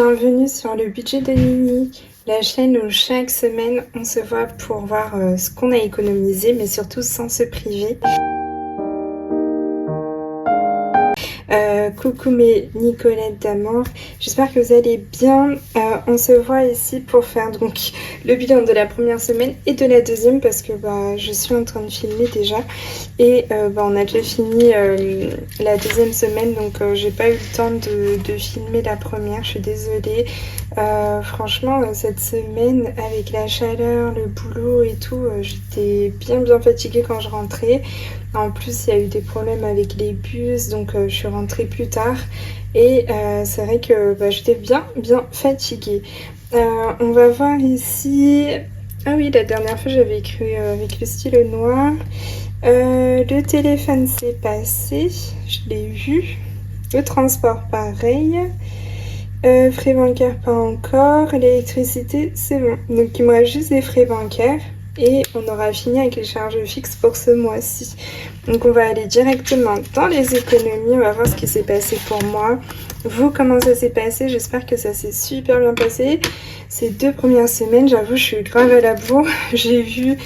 Bienvenue sur le budget de Nini, la chaîne où chaque semaine on se voit pour voir ce qu'on a économisé, mais surtout sans se priver. Coucou mes Nicolettes d'amour, j'espère que vous allez bien. On se voit ici pour faire donc le bilan de la première semaine et de la deuxième parce que je suis en train de filmer déjà et on a déjà fini la deuxième semaine, donc j'ai pas eu le temps de filmer la première, je suis désolée. Franchement cette semaine avec la chaleur, le boulot et tout, j'étais bien fatiguée quand je rentrais. En plus il y a eu des problèmes avec les bus, donc je suis rentrée plus tard et c'est vrai que j'étais bien fatiguée. On va voir ici. Ah oui, la dernière fois j'avais écrit avec le stylo noir. Le téléphone s'est passé, je l'ai vu. Le transport pareil. Frais bancaires pas encore. L'électricité c'est bon. Donc il me reste juste des frais bancaires. Et on aura fini avec les charges fixes pour ce mois-ci. Donc on va aller directement dans les économies. On va voir ce qui s'est passé pour moi. Vous, comment ça s'est passé? J'espère que ça s'est super bien passé. Ces deux premières semaines, j'avoue, je suis grave à la bourre. J'ai vu,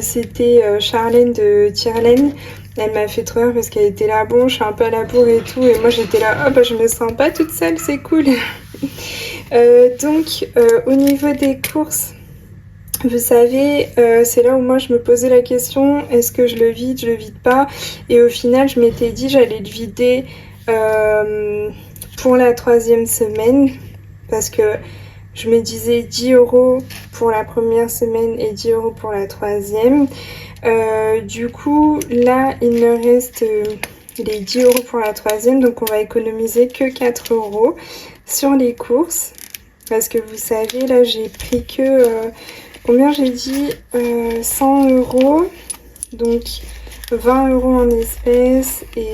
c'était Charlène de Tierlaine. Elle m'a fait trop rire parce qu'elle était là, bon, je suis un peu à la bourre et tout. Et moi, j'étais là, oh, je me sens pas toute seule, c'est cool. Donc, au niveau des courses, vous savez, c'est là où moi je me posais la question, est-ce que je le vide pas? Et au final, je m'étais dit j'allais le vider pour la troisième semaine parce que je me disais 10 € pour la première semaine et 10 € pour la troisième. Du coup, là, il me reste les 10 € pour la troisième, donc on va économiser que 4 € sur les courses. Parce que vous savez, là, j'ai pris que... combien j'ai dit 100 €, donc 20 € en espèces et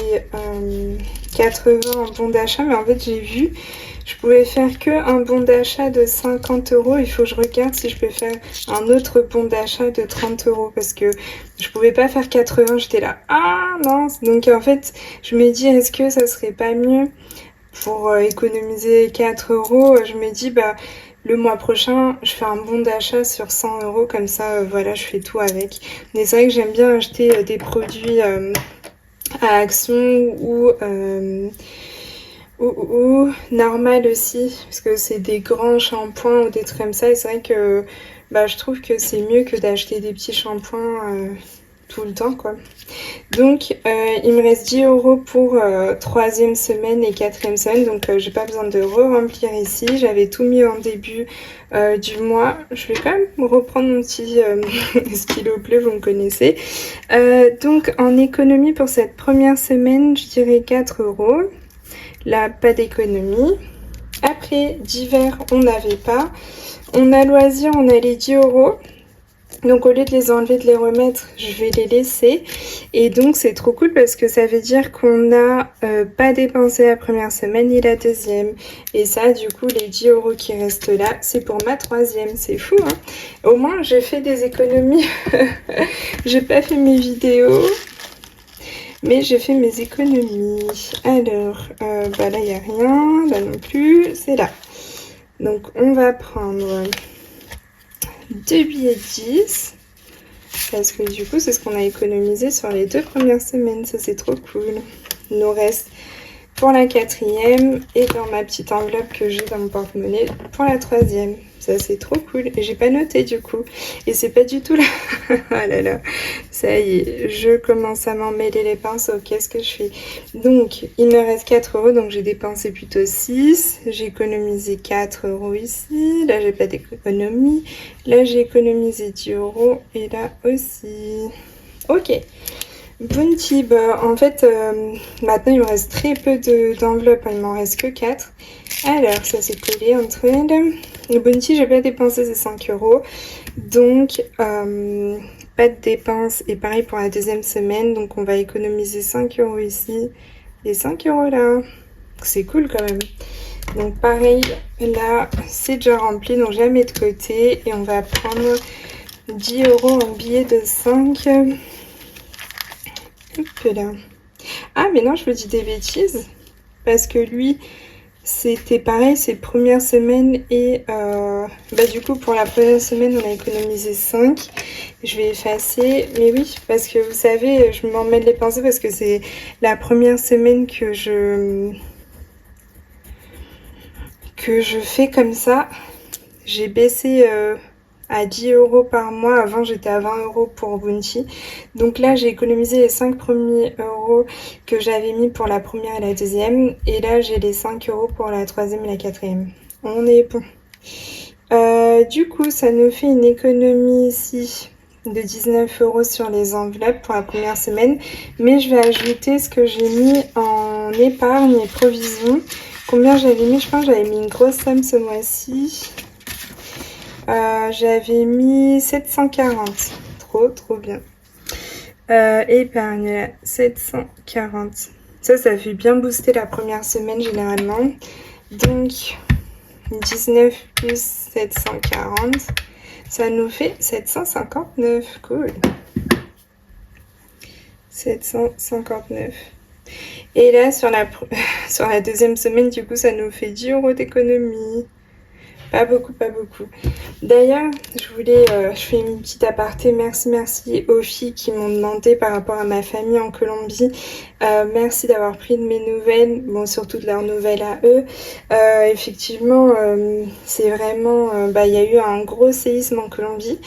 80 en bon d'achat. Mais en fait, j'ai vu, je pouvais faire que un bon d'achat de 50 €. Il faut que je regarde si je peux faire un autre bon d'achat de 30 € parce que je pouvais pas faire 80. J'étais là, ah mince. Donc en fait, je me dis, est-ce que ça serait pas mieux pour économiser 4 €? Je me dis, le mois prochain, je fais un bon d'achat sur 100 €, comme ça, voilà, je fais tout avec. Mais c'est vrai que j'aime bien acheter des produits à Action ou normal aussi, parce que c'est des grands shampoings ou des trucs comme ça. Et c'est vrai que je trouve que c'est mieux que d'acheter des petits shampoings tout le temps, quoi. Donc il me reste 10 € pour troisième semaine et quatrième semaine, donc j'ai pas besoin de re-remplir ici. J'avais tout mis en début du mois. Je vais quand même reprendre mon petit stylo bleu, vous me connaissez. Donc en économie pour cette première semaine, je dirais 4 €. Là, pas d'économie. Après, d'hiver, on n'avait pas. On a loisir, on a les 10 €. Donc au lieu de les enlever, de les remettre, je vais les laisser. Et donc c'est trop cool parce que ça veut dire qu'on n'a pas dépensé la première semaine ni la deuxième. Et ça, du coup, les 10 € qui restent là, c'est pour ma troisième. C'est fou, hein? Au moins, j'ai fait des économies. J'ai pas fait mes vidéos, mais j'ai fait mes économies. Alors, là, il n'y a rien. Là non plus. C'est là. Donc, on va prendre 2 billets de 10 parce que du coup c'est ce qu'on a économisé sur les deux premières semaines. Ça c'est trop cool. Il nous reste pour la quatrième et dans ma petite enveloppe que j'ai dans mon porte-monnaie pour la troisième. Ça c'est trop cool et j'ai pas noté du coup et c'est pas du tout là. Ah là là, ça y est, je commence à m'en mêler les pinceaux. Qu'est-ce que je fais? Donc il me reste 4 €, donc j'ai dépensé plutôt 6. J'ai économisé 4 € ici. Là j'ai pas d'économie. Là j'ai économisé 10 € et là aussi. Ok. Bounty, en fait, maintenant il me reste très peu d'enveloppes, il m'en reste que 4. Alors, ça s'est collé entre elles. Le Bounty, j'ai pas dépensé, c'est 5 €. Donc, pas de dépenses. Et pareil pour la deuxième semaine, donc on va économiser 5 € ici et 5 € là. C'est cool quand même. Donc pareil, là, c'est déjà rempli, donc je la mets de côté. Et on va prendre 10 € en billet de 5. Hop là. Ah mais non, je vous dis des bêtises parce que lui c'était pareil, c'est première semaine et du coup pour la première semaine on a économisé 5. Je vais effacer, mais oui, parce que vous savez, je m'en mêle les pensées parce que c'est la première semaine que je fais comme ça. J'ai baissé à 10 € par mois. Avant, j'étais à 20 € pour Bounty. Donc là, j'ai économisé les 5 premiers euros que j'avais mis pour la première et la deuxième. Et là, j'ai les 5 € pour la troisième et la quatrième. On est bon. Du coup, ça nous fait une économie ici de 19 € sur les enveloppes pour la première semaine. Mais je vais ajouter ce que j'ai mis en épargne et provision. Combien j'avais mis? Je pense que j'avais mis une grosse somme ce mois-ci. J'avais mis 740. Trop bien. Épargne 740. Ça fait bien booster la première semaine généralement. Donc 19 plus 740, ça nous fait 759. Cool. 759. Et là, sur la deuxième semaine, du coup, ça nous fait 10 € d'économie. Pas beaucoup. D'ailleurs, je fais une petite aparté. Merci aux filles qui m'ont demandé par rapport à ma famille en Colombie. Merci d'avoir pris de mes nouvelles, bon, surtout de leurs nouvelles à eux. Effectivement, c'est vraiment, il y a eu un gros séisme en Colombie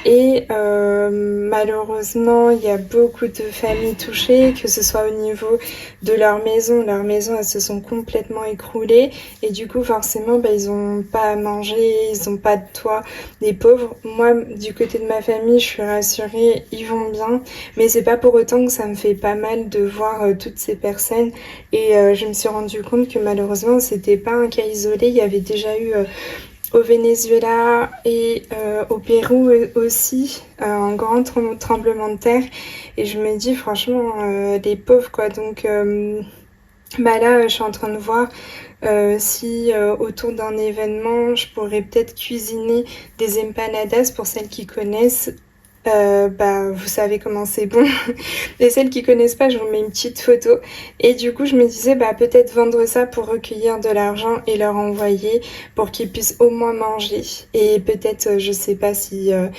et malheureusement, il y a beaucoup de familles touchées, que ce soit au niveau de leur maison. Leurs maisons, elles se sont complètement écroulées et du coup, forcément, ils ont pas à manger, ils ont pas de toit. Les pauvres, moi, du côté de ma famille, je suis rassurée, ils vont bien, mais c'est pas pour autant que ça me fait pas mal de voir toutes ces personnes et je me suis rendu compte que malheureusement, c'était pas un cas isolé. Il y avait déjà eu au Venezuela et au Pérou aussi un grand tremblement de terre et je me dis franchement les pauvres quoi. Donc là je suis en train de voir si autour d'un événement je pourrais peut-être cuisiner des empanadas pour celles qui connaissent. Vous savez comment c'est bon. Et celles qui connaissent pas, je vous mets une petite photo. Et du coup, je me disais, peut-être vendre ça pour recueillir de l'argent et leur envoyer pour qu'ils puissent au moins manger. Et peut-être, je sais pas s'il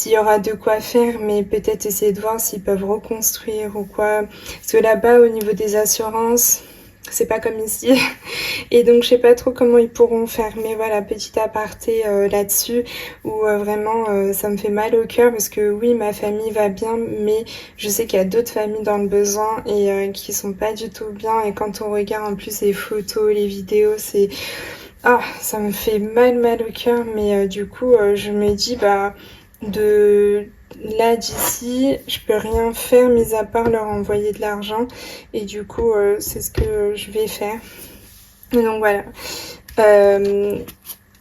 y aura de quoi faire, mais peut-être essayer de voir s'ils peuvent reconstruire ou quoi. Parce que là-bas, au niveau des assurances, c'est pas comme ici. Et donc je sais pas trop comment ils pourront faire, mais voilà, petit aparté là-dessus où vraiment ça me fait mal au cœur parce que oui, ma famille va bien, mais je sais qu'il y a d'autres familles dans le besoin et qui sont pas du tout bien. Et quand on regarde en plus les photos, les vidéos, c'est ça me fait mal au cœur. Mais du coup je me dis là d'ici je peux rien faire mis à part leur envoyer de l'argent et du coup c'est ce que je vais faire. Donc voilà,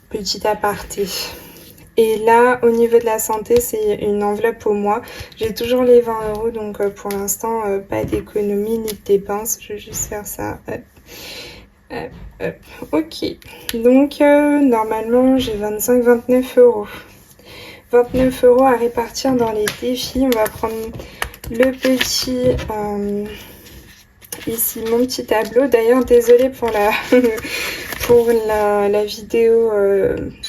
petit aparté. Et là, au niveau de la santé, c'est une enveloppe au mois. J'ai toujours les 20 €, donc pour l'instant, pas d'économie ni de dépenses. Je vais juste faire ça. Hop. Ok. Donc, normalement, j'ai 29 €. 29 € à répartir dans les défis. On va prendre le petit... ici mon petit tableau. D'ailleurs désolée pour la vidéo,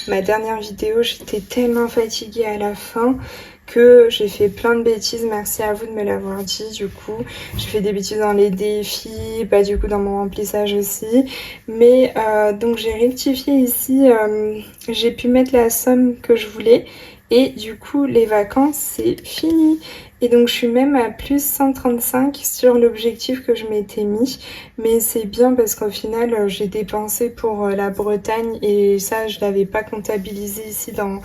ma dernière vidéo, j'étais tellement fatiguée à la fin que j'ai fait plein de bêtises. Merci à vous de me l'avoir dit. Du coup j'ai fait des bêtises dans les défis, du coup dans mon remplissage aussi, mais donc j'ai rectifié ici. J'ai pu mettre la somme que je voulais et du coup les vacances c'est fini. Et donc je suis même à plus 135 sur l'objectif que je m'étais mis. Mais c'est bien parce qu'au final j'ai dépensé pour la Bretagne et ça je l'avais pas comptabilisé ici dans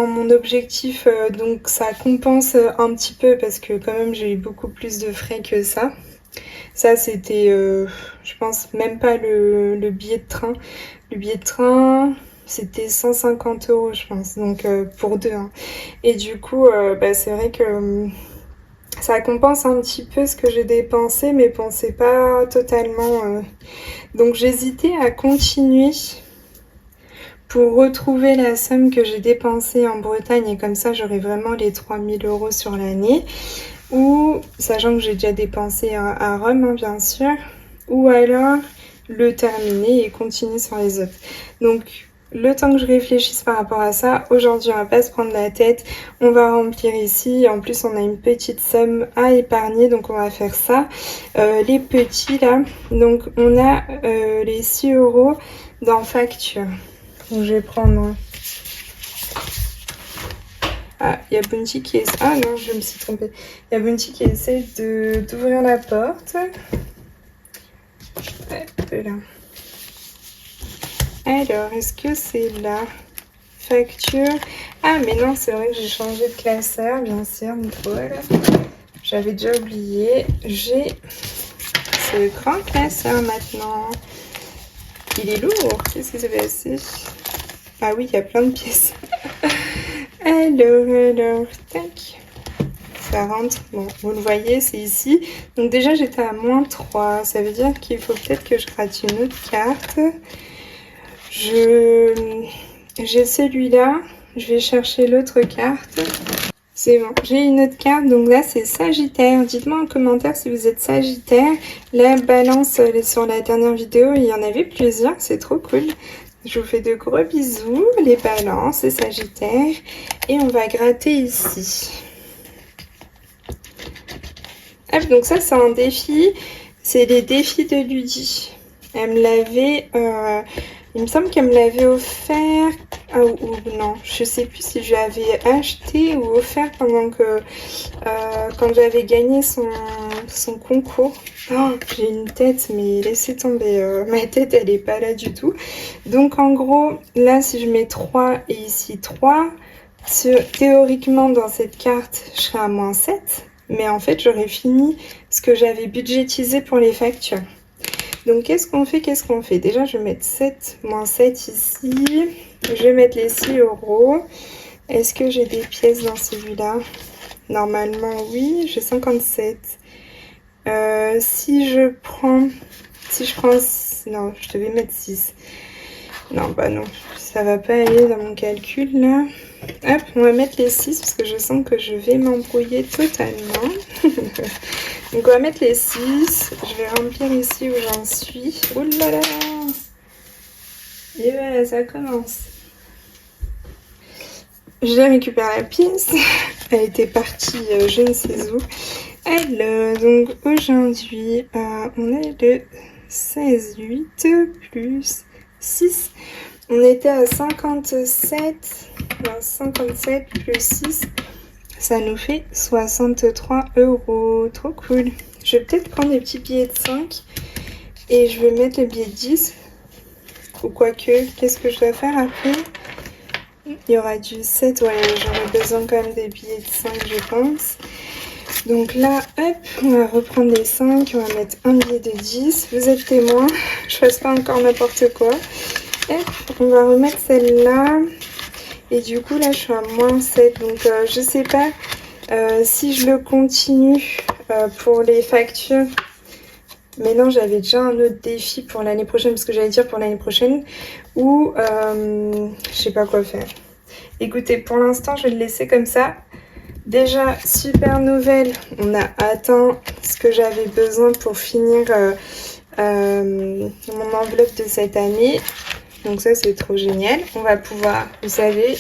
mon objectif. Donc ça compense un petit peu parce que quand même j'ai eu beaucoup plus de frais que ça. Ça c'était je pense même pas le billet de train. Le billet de train... c'était 150 € je pense, donc pour deux. Hein. Et du coup, c'est vrai que ça compense un petit peu ce que j'ai dépensé, mais bon, c'est pas totalement... Donc j'hésitais à continuer pour retrouver la somme que j'ai dépensée en Bretagne, et comme ça j'aurai vraiment les 3000 € sur l'année. Ou, sachant que j'ai déjà dépensé à Rome, hein, bien sûr. Ou alors... le terminer et continuer sur les autres. Donc le temps que je réfléchisse par rapport à ça, aujourd'hui on va pas se prendre la tête, on va remplir ici, en plus on a une petite somme à épargner, donc on va faire ça. Les petits là, donc on a les 6 € dans facture. Donc je vais prendre... Ah, il y a Bounty qui essaie... Ah non, je me suis trompée. Il y a Bounty qui essaie d'ouvrir la porte. Hop là. Alors, est-ce que c'est là? Facture. Ah, mais non, c'est vrai que j'ai changé de classeur, bien sûr, Nicole. J'avais déjà oublié. J'ai ce grand classeur maintenant. Il est lourd. Qu'est-ce qui s'est passé? Ah oui, il y a plein de pièces. Alors, tac. Ça rentre. Bon, vous le voyez, c'est ici. Donc déjà, j'étais à -3. Ça veut dire qu'il faut peut-être que je rate une autre carte. J'ai celui-là. Je vais chercher l'autre carte. C'est bon, j'ai une autre carte. Donc là, c'est Sagittaire. Dites-moi en commentaire si vous êtes Sagittaire. La balance sur la dernière vidéo, il y en avait plusieurs. C'est trop cool. Je vous fais de gros bisous. Les balances, les Sagittaires. Et on va gratter ici. Hop, donc ça, c'est un défi. C'est les défis de Ludie. Elle me l'avait... il me semble qu'elle me l'avait offert, ou non, je sais plus si je l'avais acheté ou offert pendant que, quand j'avais gagné son concours. Oh, j'ai une tête, mais laissez tomber, ma tête elle est pas là du tout. Donc en gros, là si je mets 3 et ici 3, théoriquement dans cette carte, je serai à -7, mais en fait j'aurais fini ce que j'avais budgétisé pour les factures. Donc qu'est-ce qu'on fait? Déjà je vais mettre 7, -7 ici. Je vais mettre les 6 €. Est-ce que j'ai des pièces dans celui-là? Normalement oui, j'ai 57. Si je prends... Non, je devais mettre 6. Non, bah non, ça va pas aller dans mon calcul là. Hop, on va mettre les 6 parce que je sens que je vais m'embrouiller totalement. Donc on va mettre les 6. Je vais remplir ici où j'en suis. Ouh là là! Et voilà, ça commence. Je récupère la pièce. Elle était partie je ne sais où. Alors, donc aujourd'hui, on est le 16/8 plus 6. On était à 57. 57 plus 6. Ça nous fait 63 €. Trop cool. Je vais peut-être prendre des petits billets de 5. Et je vais mettre le billet de 10. Ou quoique, qu'est-ce que je dois faire après? Il y aura du 7. Ouais, j'aurai besoin quand même des billets de 5, je pense. Donc là, hop, on va reprendre les 5. On va mettre un billet de 10. Vous êtes témoin. Je fasse pas encore n'importe quoi. Hop, on va remettre celle-là. Et du coup, là, je suis à -7. Donc, je sais pas si je le continue pour les factures. Mais non, j'avais déjà un autre défi pour l'année prochaine, parce que j'allais dire pour l'année prochaine, ou je sais pas quoi faire. Écoutez, pour l'instant, je vais le laisser comme ça. Déjà, super nouvelle, on a atteint ce que j'avais besoin pour finir mon enveloppe de cette année. Donc ça, c'est trop génial. On va pouvoir, vous savez,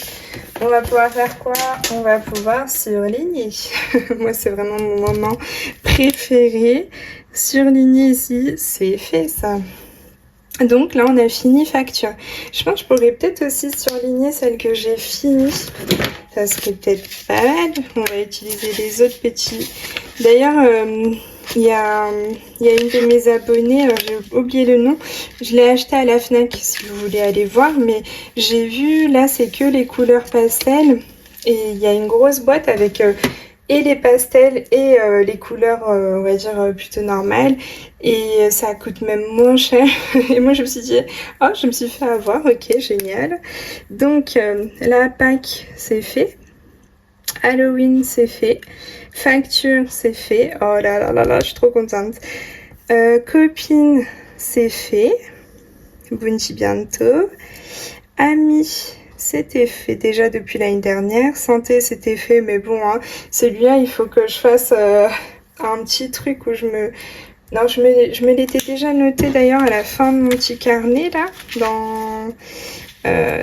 on va pouvoir faire quoi? On va pouvoir surligner. Moi, c'est vraiment mon moment préféré. Surligner ici, c'est fait ça. Donc là, on a fini facture. Je pense que je pourrais peut-être aussi surligner celle que j'ai finie. Ça serait peut-être pas mal. On va utiliser les autres petits. D'ailleurs, il y a une de mes abonnées, j'ai oublié le nom, je l'ai acheté à la Fnac si vous voulez aller voir, mais j'ai vu, là c'est que les couleurs pastel, et il y a une grosse boîte avec et les pastels et les couleurs, on va dire, plutôt normales, et ça coûte même moins cher, et moi je me suis dit, oh je me suis fait avoir, ok génial. Donc la Pâques c'est fait, Halloween c'est fait, facture c'est fait, oh là là là là, je suis trop contente. Copine c'est fait, Bounty bientôt, Amis c'était fait déjà depuis l'année dernière, santé c'était fait, mais bon hein, celui-là il faut que je fasse un petit truc où je me Non, je me l'étais déjà noté d'ailleurs à la fin de mon petit carnet là.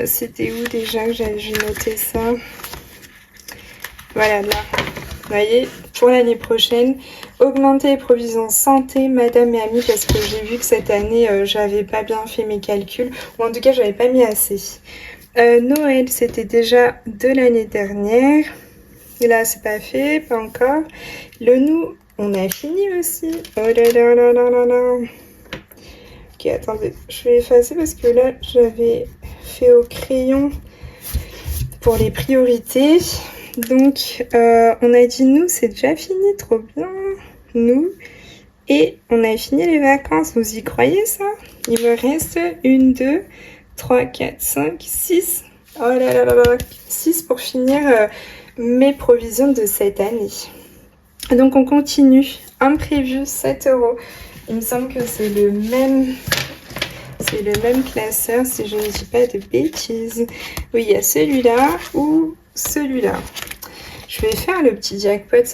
C'était où déjà que j'ai noté ça? Voilà, là. Vous voyez, pour l'année prochaine, augmenter les provisions santé, madame et amis, parce que j'ai vu que cette année, j'avais pas bien fait mes calculs, ou en tout cas, j'avais pas mis assez. Noël, c'était déjà de l'année dernière. Et là, c'est pas fait, pas encore. Le nous, on a fini aussi. Oh là là là là là là. Ok, attendez, je vais effacer parce que là, j'avais fait au crayon pour les priorités. Donc, on a dit nous, c'est déjà fini, trop bien. Nous. Et on a fini les vacances, vous y croyez ça? Il me reste 1, 2, 3, 4, 5, 6. Oh là là là là, 6 pour finir mes provisions de cette année. Donc on continue. Imprévu, 7 €. Il me semble que c'est le même classeur, si je ne dis pas de bêtises. Oui, il y a celui-là ou celui-là. Je vais faire le petit jackpot.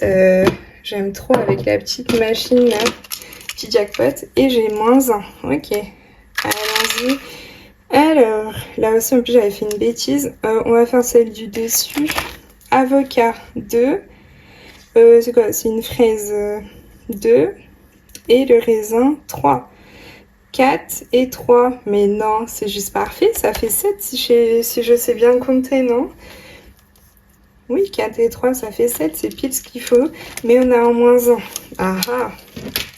J'aime trop avec la petite machine là. Petit jackpot. Et j'ai -1. Ok. Allons-y. Alors, là aussi, en plus, j'avais fait une bêtise. On va faire celle du dessus. Avocat 2. C'est quoi? C'est une fraise 2. Et le raisin 3. 4 et 3. Mais non, c'est juste parfait. Ça fait 7 si je sais bien compter, non? Oui, 4 et 3, ça fait 7. C'est pile ce qu'il faut. Mais on a un -1. Ah ah.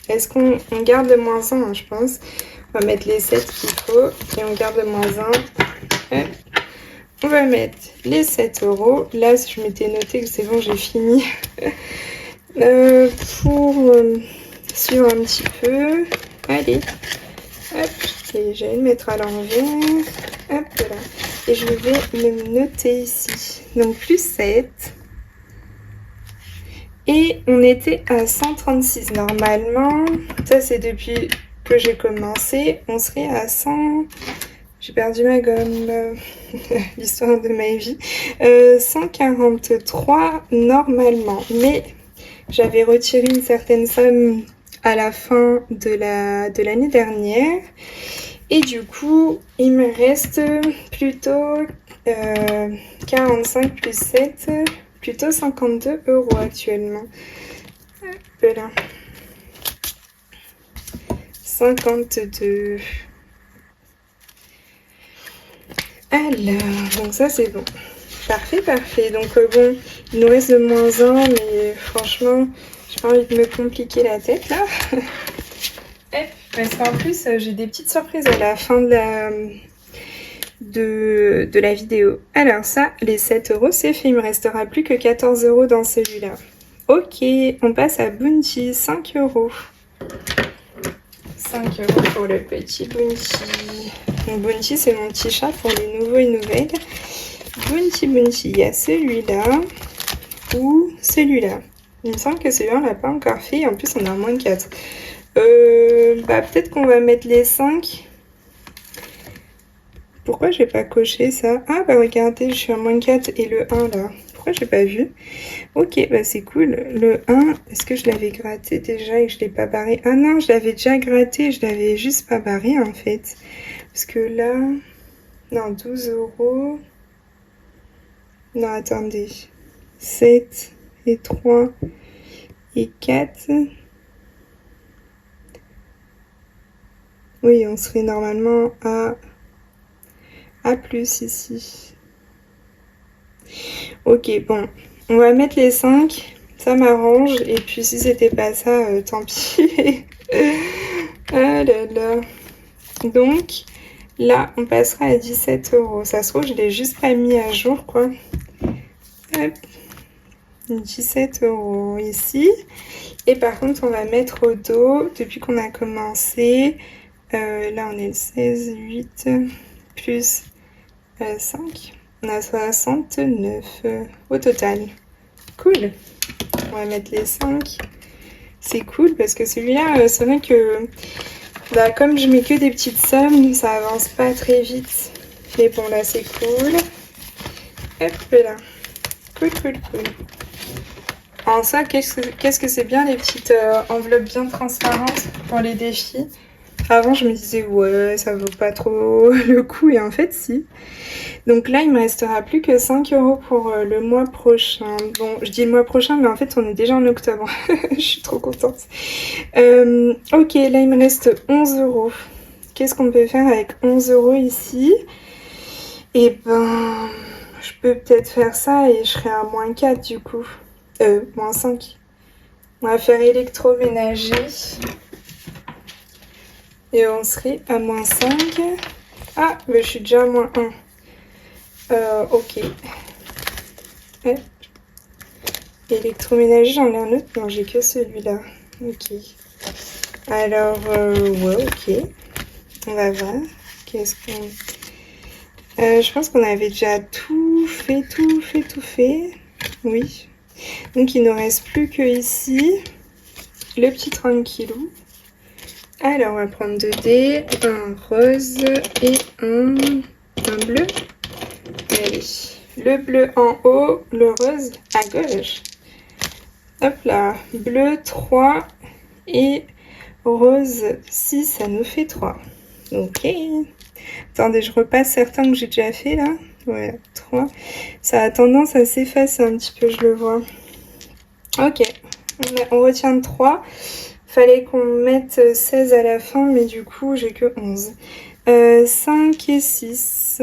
Est-ce qu'on garde le -1, je pense? On va mettre les 7 qu'il faut. Et on garde le -1. Hop. On va mettre les 7 €. Là, je m'étais noté que c'est bon, j'ai fini. Pour suivre un petit peu. Allez. Hop. Et je vais le mettre à l'envers. Hop là. Et je vais le noter ici. Donc plus 7. Et on était à 136 normalement. Ça, c'est depuis que j'ai commencé. On serait à 100... J'ai perdu ma gomme. L'histoire de ma vie. 143 normalement. Mais j'avais retiré une certaine somme à la fin de l'année dernière. Et du coup, il me reste plutôt 45 plus 7... plutôt 52 € actuellement. Hop là. 52. Alors, donc ça c'est bon. Parfait, parfait. Donc bon, il nous reste le -1, mais franchement, j'ai pas envie de me compliquer la tête là. Parce qu'en plus, j'ai des petites surprises à la fin de la vidéo. Alors ça, les 7 € c'est fait, il me restera plus que 14 € dans celui-là. Ok, on passe à Bounty, 5 €. 5 € pour le petit Bounty. Donc Bounty, c'est mon petit chat pour les nouveaux et nouvelles. Bounty, il y a celui-là ou celui-là. Il me semble que celui-là, on l'a pas encore fait. En plus, on a un -4. Peut-être qu'on va mettre les 5. Pourquoi j'ai pas coché ça? Ah bah regardez, je suis à -4 et le 1 là. Pourquoi j'ai pas vu? Ok, bah c'est cool. Le 1, est-ce que je l'avais gratté déjà et que je l'ai pas barré? Ah non, je l'avais déjà gratté, je l'avais juste pas barré en fait. Parce que là... Non, 12 €. Non, attendez. 7 et 3 et 4. Oui, on serait normalement à plus ici. Ok, bon. On va mettre les 5. Ça m'arrange. Et puis si c'était pas ça, tant pis. Ah là là. Donc, là, on passera à 17 €. Ça se trouve, je l'ai juste pas mis à jour, quoi. Hop. 17 € ici. Et par contre, on va mettre au dos, depuis qu'on a commencé, là on est le 16, 8, plus 5. On a 69 au total. Cool. On va mettre les 5. C'est cool parce que celui-là, c'est vrai que bah, comme je mets que des petites sommes, ça avance pas très vite. Mais bon, là c'est cool. Hop là. Cool, cool, cool. En soi, qu'est-ce que c'est bien les petites enveloppes bien transparentes pour les défis. Avant, je me disais, ouais, ça vaut pas trop le coup, et en fait, si. Donc là, il me restera plus que 5 € pour le mois prochain. Bon, je dis le mois prochain, mais en fait, on est déjà en octobre. Je suis trop contente. Ok, là, il me reste 11 €. Qu'est-ce qu'on peut faire avec 11 € ici? Eh ben, je peux peut-être faire ça et je serai à moins 4 du coup. Moins 5. On va faire électroménager. Et on serait à moins 5. Ah, mais je suis déjà à moins 1. Ok. Hop. Électroménager, j'en ai un autre. Non, j'ai que celui-là. Ok. Alors, ouais, ok. On va voir. Qu'est-ce qu'on... je pense qu'on avait déjà tout fait. Oui. Donc, il ne reste plus que ici le petit tranquillou. Alors, on va prendre 2 dés, un rose et un bleu. Allez, le bleu en haut, le rose à gauche. Hop là, bleu 3 et rose 6, ça nous fait 3. Ok. Attendez, je repasse certains que j'ai déjà fait là. Ouais, 3. Ça a tendance à s'effacer un petit peu, je le vois. Ok, on retient 3. Fallait qu'on mette 16 à la fin, mais du coup, j'ai que 11. 5 et 6.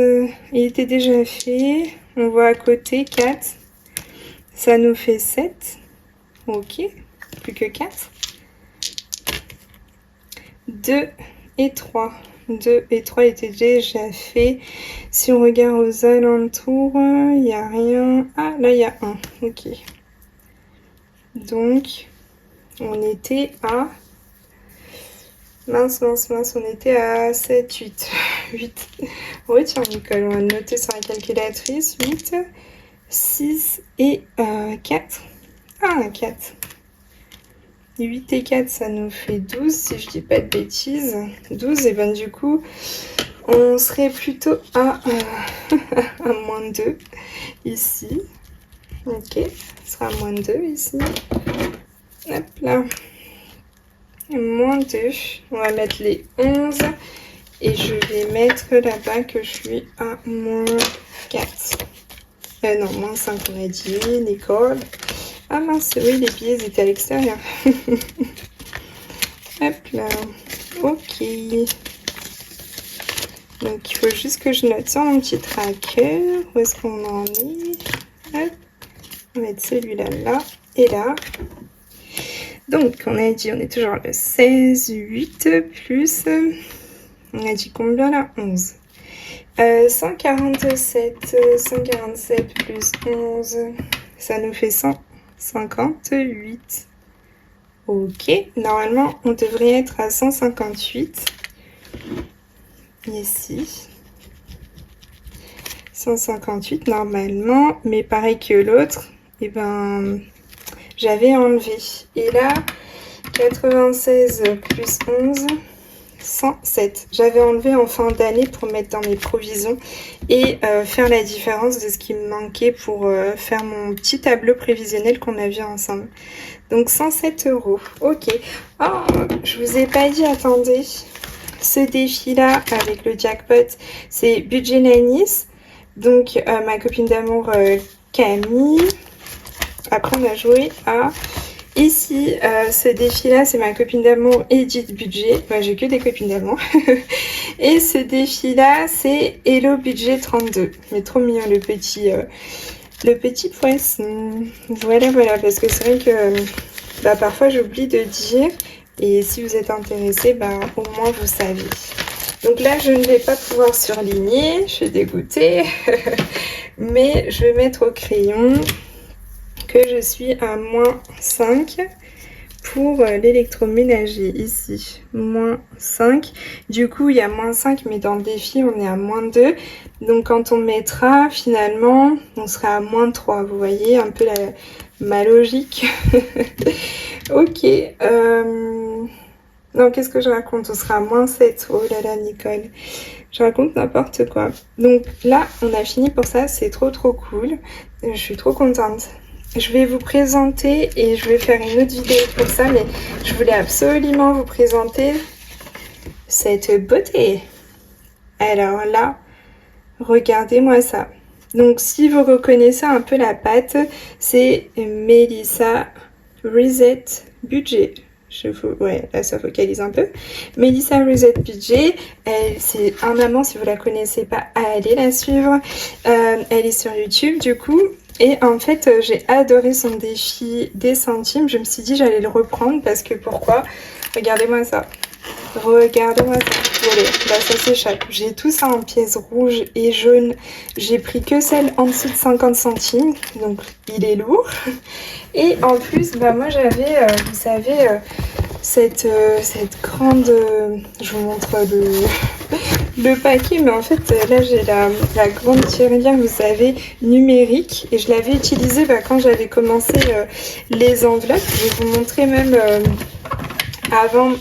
Il était déjà fait. On voit à côté 4. Ça nous fait 7. Ok, plus que 4. 2 et 3. 2 et 3 étaient déjà faits. Si on regarde aux alentours, il n'y a rien. Ah, là, il y a 1. Ok. Donc, on était à... Mince, on était à 7, 8. 8. Oui, tiens, Nicole, on va noter sur la calculatrice. 8, 6 et 4. Ah, 4. 8 et 4, ça nous fait 12, si je dis pas de bêtises. 12, et ben du coup, on serait plutôt à, à moins 2 ici. Ok, ce sera à moins 2 ici. Hop là. Moins 2. On va mettre les 11. Et je vais mettre là-bas que je suis à moins 4. Non, moins 5, on a dit. Nicole. Ah mince, oui, les billets étaient à l'extérieur. Hop là. Ok. Donc, il faut juste que je note sur mon petit tracker. Où est-ce qu'on en est? Hop. On va mettre celui-là là et là. Donc, on a dit, on est toujours le 16, 8 plus... On a dit combien là? 11. 147. 147 plus 11. Ça nous fait 158. Ok. Normalement, on devrait être à 158. Ici. 158 normalement. Mais pareil que l'autre, et ben, j'avais enlevé. Et là, 96 plus 11... 107. J'avais enlevé en fin d'année pour mettre dans mes provisions et faire la différence de ce qui me manquait pour faire mon petit tableau prévisionnel qu'on a vu ensemble. Donc 107 €. Ok. Oh, je vous ai pas dit, attendez. Ce défi-là avec le jackpot, c'est budget Nanis. Donc ma copine d'amour Camille. Après on a joué à... Ici, ce défi-là, c'est ma copine d'amour Edith Budget. Moi, j'ai que des copines d'amour. Et ce défi-là, c'est Hello Budget 32. Mais trop mignon, le petit poisson. Voilà, parce que c'est vrai que parfois, j'oublie de dire. Et si vous êtes intéressé, au moins, vous savez. Donc là, je ne vais pas pouvoir surligner. Je suis dégoûtée. Mais je vais mettre au crayon que je suis à moins 5 pour l'électroménager ici, moins 5. Du coup, il y a moins 5, mais dans le défi, on est à moins 2. Donc, quand on mettra, finalement, on sera à moins 3. Vous voyez un peu ma logique. Ok. Non, qu'est-ce que je raconte? On sera à moins 7. Oh là là, Nicole. Je raconte n'importe quoi. Donc là, on a fini pour ça. C'est trop cool. Je suis trop contente. je vais vous présenter et je vais faire une autre vidéo pour ça, mais je voulais absolument vous présenter cette beauté. Alors là, regardez-moi ça. Donc si vous reconnaissez un peu la pâte, c'est Melissa Reset Budget. Ouais, là ça focalise un peu. Melissa Reset Budget, c'est un amant, si vous la connaissez pas, allez la suivre. Elle est sur YouTube du coup. Et en fait, j'ai adoré son défi des centimes. Je me suis dit j'allais le reprendre parce que pourquoi? Regardez-moi ça. Regardez-moi ça. Allez, là ça s'échappe. J'ai tout ça en pièces rouges et jaunes. J'ai pris que celle en dessous de 50 centimes. Donc il est lourd. Et en plus, bah moi j'avais, vous savez, cette grande... je vous montre le paquet, mais en fait là j'ai la grande tirelire, vous savez, numérique. Et je l'avais utilisée quand j'avais commencé les enveloppes. Je vais vous montrer même... avant,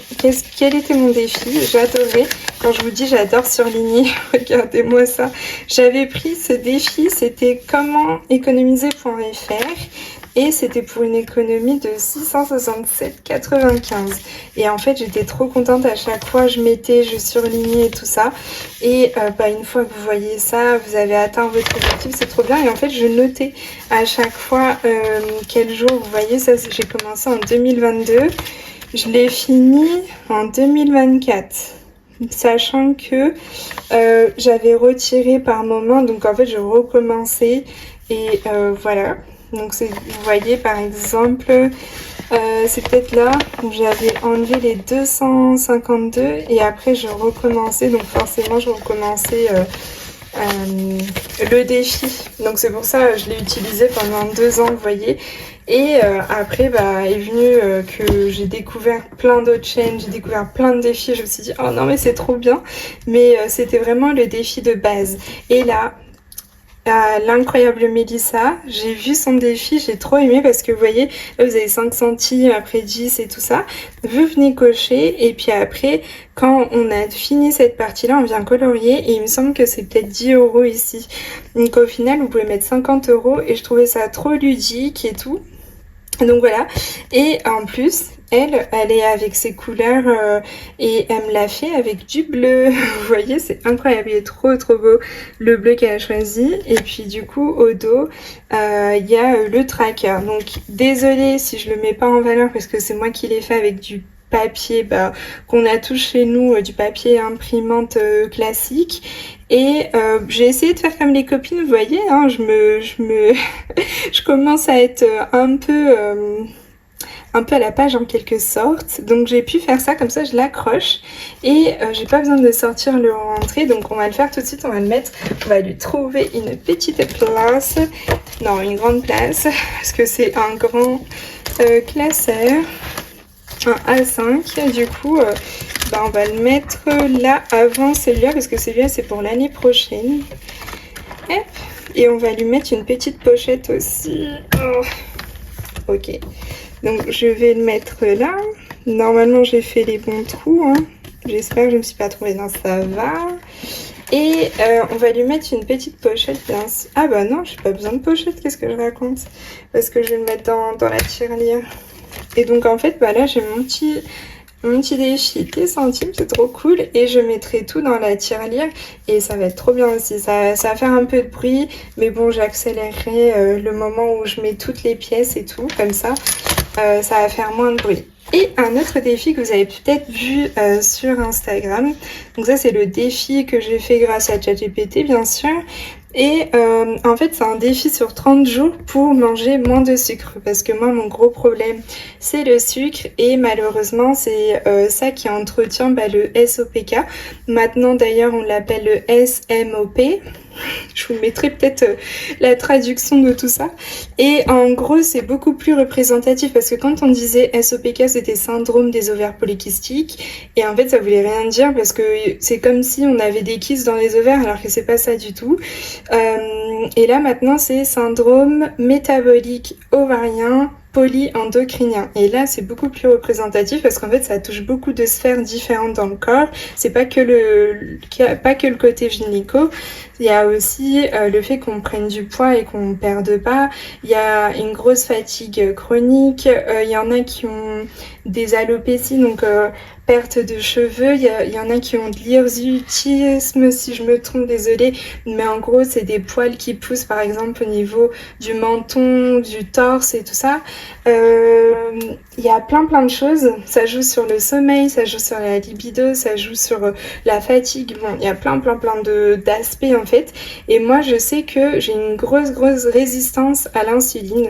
quel était mon défi? J'adorais, quand je vous dis j'adore surligner, regardez-moi ça. J'avais pris ce défi, c'était comment économiser.fr et c'était pour une économie de 667,95. Et en fait, j'étais trop contente à chaque fois, je surlignais et tout ça. Et une fois que vous voyez ça, vous avez atteint votre objectif, c'est trop bien. Et en fait, je notais à chaque fois quel jour, vous voyez, ça j'ai commencé en 2022. Je l'ai fini en 2024, sachant que j'avais retiré par moment, donc en fait je recommençais et voilà. Donc vous voyez par exemple, c'est peut-être là où j'avais enlevé les 252 et après je recommençais, donc forcément je recommençais le défi. Donc c'est pour ça je l'ai utilisé pendant 2 ans, vous voyez. Et après est venu que j'ai découvert plein d'autres chaînes, j'ai découvert plein de défis. Je me suis dit oh non mais c'est trop bien. Mais c'était vraiment le défi de base. Et là, l'incroyable Melissa, j'ai vu son défi, j'ai trop aimé parce que vous voyez, là vous avez 5 centimes, après 10 et tout ça. Vous venez cocher et puis après, quand on a fini cette partie-là, on vient colorier et il me semble que c'est peut-être 10 € ici. Donc au final, vous pouvez mettre 50 € et je trouvais ça trop ludique et tout. Donc voilà, et en plus, elle est avec ses couleurs et elle me l'a fait avec du bleu. Vous voyez, c'est incroyable, il est trop beau le bleu qu'elle a choisi. Et puis du coup, au dos, il y a le tracker. Donc désolée si je le mets pas en valeur parce que c'est moi qui l'ai fait avec du papier qu'on a tous chez nous, du papier imprimante classique. Et j'ai essayé de faire comme les copines, vous voyez, hein, je commence à être un peu à la page en quelque sorte. Donc j'ai pu faire ça, comme ça je l'accroche et j'ai pas besoin de sortir le rentré. Donc on va le faire tout de suite, on va le mettre, on va lui trouver une petite place, non une grande place, parce que c'est un grand classeur. Un A5, du coup on va le mettre là avant celui-là parce que celui-là c'est pour l'année prochaine. Hop. Et on va lui mettre une petite pochette aussi. Oh. Ok, donc je vais le mettre là. Normalement j'ai fait les bons trous, hein. J'espère que je ne me suis pas trouvée. Non, ça va. Et on va lui mettre une petite pochette. Ah bah non, j'ai pas besoin de pochette, qu'est-ce que je raconte? Parce que je vais le mettre dans la tirelire. Et donc en fait là j'ai mon petit défi des centimes, c'est trop cool. Et je mettrai tout dans la tirelire et ça va être trop bien aussi. Ça va faire un peu de bruit, mais bon j'accélérerai le moment où je mets toutes les pièces et tout, comme ça ça va faire moins de bruit. Et un autre défi que vous avez peut-être vu sur Instagram, donc ça c'est le défi que j'ai fait grâce à ChatGPT bien sûr. Et en fait c'est un défi sur 30 jours pour manger moins de sucre parce que moi mon gros problème c'est le sucre et malheureusement c'est ça qui entretient le SOPK. Maintenant d'ailleurs on l'appelle le SMOP. Je vous mettrai peut-être la traduction de tout ça. Et en gros c'est beaucoup plus représentatif parce que quand on disait SOPK c'était syndrome des ovaires polykystiques et en fait ça voulait rien dire parce que c'est comme si on avait des kystes dans les ovaires alors que c'est pas ça du tout. Et là maintenant c'est syndrome métabolique ovarien polyendocrinien. Et là c'est beaucoup plus représentatif parce qu'en fait ça touche beaucoup de sphères différentes dans le corps. C'est pas que le côté gynéco, Il y a aussi le fait qu'on prenne du poids et qu'on perde pas. Il y a une grosse fatigue chronique. Il y en a qui ont des alopécies, donc perte de cheveux. Il y en a qui ont de l'hirsutisme, si je me trompe, désolée. Mais en gros, c'est des poils qui poussent, par exemple, au niveau du menton, du torse et tout ça. Il y a plein de choses. Ça joue sur le sommeil, ça joue sur la libido, ça joue sur la fatigue. Bon, il y a plein d'aspects en fait. Et moi, je sais que j'ai une grosse résistance à l'insuline.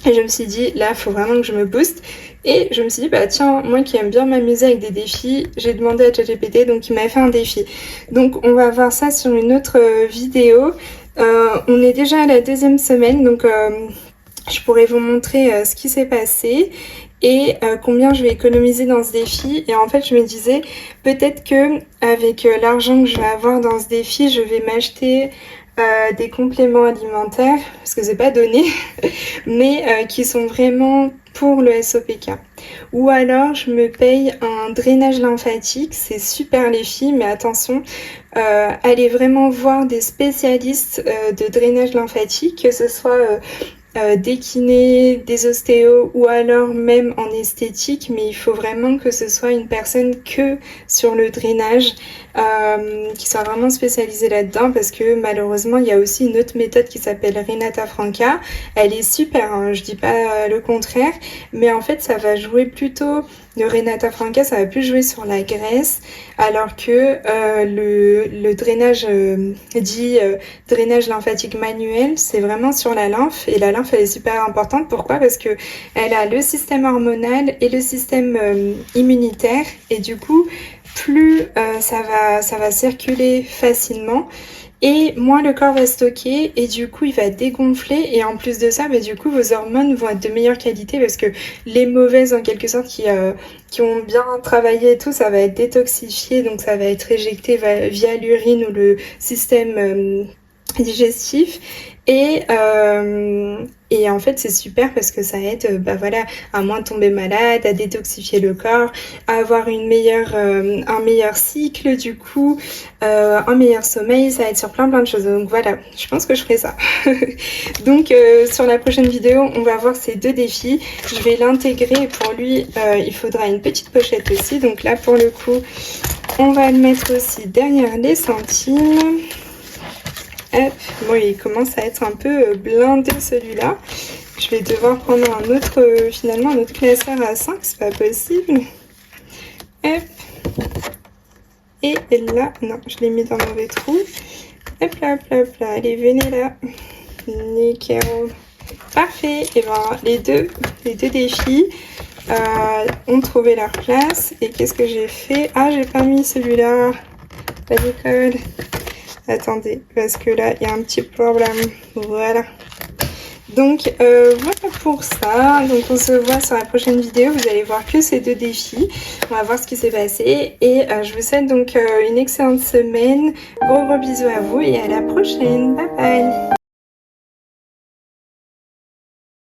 Et je me suis dit, là, il faut vraiment que je me booste. Et je me suis dit, bah tiens, moi qui aime bien m'amuser avec des défis, j'ai demandé à ChatGPT, donc il m'a fait un défi. Donc on va voir ça sur une autre vidéo. On est déjà à la 2e semaine, donc je pourrais vous montrer ce qui s'est passé et combien je vais économiser dans ce défi. Et en fait, je me disais, peut-être que avec l'argent que je vais avoir dans ce défi, je vais m'acheter des compléments alimentaires, parce que c'est pas donné, mais qui sont vraiment pour le SOPK. Ou alors je me paye un drainage lymphatique, c'est super les filles, mais attention, allez vraiment voir des spécialistes de drainage lymphatique, que ce soit des kinés, des ostéos ou alors même en esthétique, mais il faut vraiment que ce soit une personne que sur le drainage, qui soit vraiment spécialisée là-dedans, parce que malheureusement il y a aussi une autre méthode qui s'appelle Renata Franca. Elle est super, hein, je dis pas le contraire, mais en fait ça va jouer plutôt, le Renata Franca ça va plus jouer sur la graisse, alors que le drainage dit drainage lymphatique manuel, c'est vraiment sur la lymphe, et la lymphe elle est super importante. Pourquoi? Parce que elle a le système hormonal et le système immunitaire, et du coup plus ça va circuler facilement et moins le corps va stocker, et du coup il va dégonfler, et en plus de ça bah, du coup vos hormones vont être de meilleure qualité, parce que les mauvaises en quelque sorte qui ont bien travaillé et tout, ça va être détoxifié, donc ça va être éjecté via l'urine ou le système digestif. Et en fait c'est super parce que ça aide bah voilà, à moins tomber malade, à détoxifier le corps, à avoir un meilleur cycle, du coup un meilleur sommeil, ça aide sur plein de choses. Donc voilà, je pense que je ferai ça. Donc sur la prochaine vidéo on va voir ces 2 défis. Je vais l'intégrer, et pour lui il faudra une petite pochette aussi, donc là pour le coup on va le mettre aussi derrière les centimes. Hop, bon il commence à être un peu blindé celui-là. Je vais devoir prendre finalement un autre classeur à 5, c'est pas possible. Hop. Et là, non, je l'ai mis dans le mauvais trou. Hop là, allez venez là. Nickel. Parfait, et ben les deux défis ont trouvé leur place. Et qu'est-ce que j'ai fait? Ah, j'ai pas mis celui-là. Pas d'école. Attendez, parce que là, il y a un petit problème. Voilà. Donc, voilà pour ça. Donc, on se voit sur la prochaine vidéo. Vous allez voir que ces 2 défis. On va voir ce qui s'est passé. Et je vous souhaite donc une excellente semaine. Gros bisous à vous et à la prochaine. Bye bye.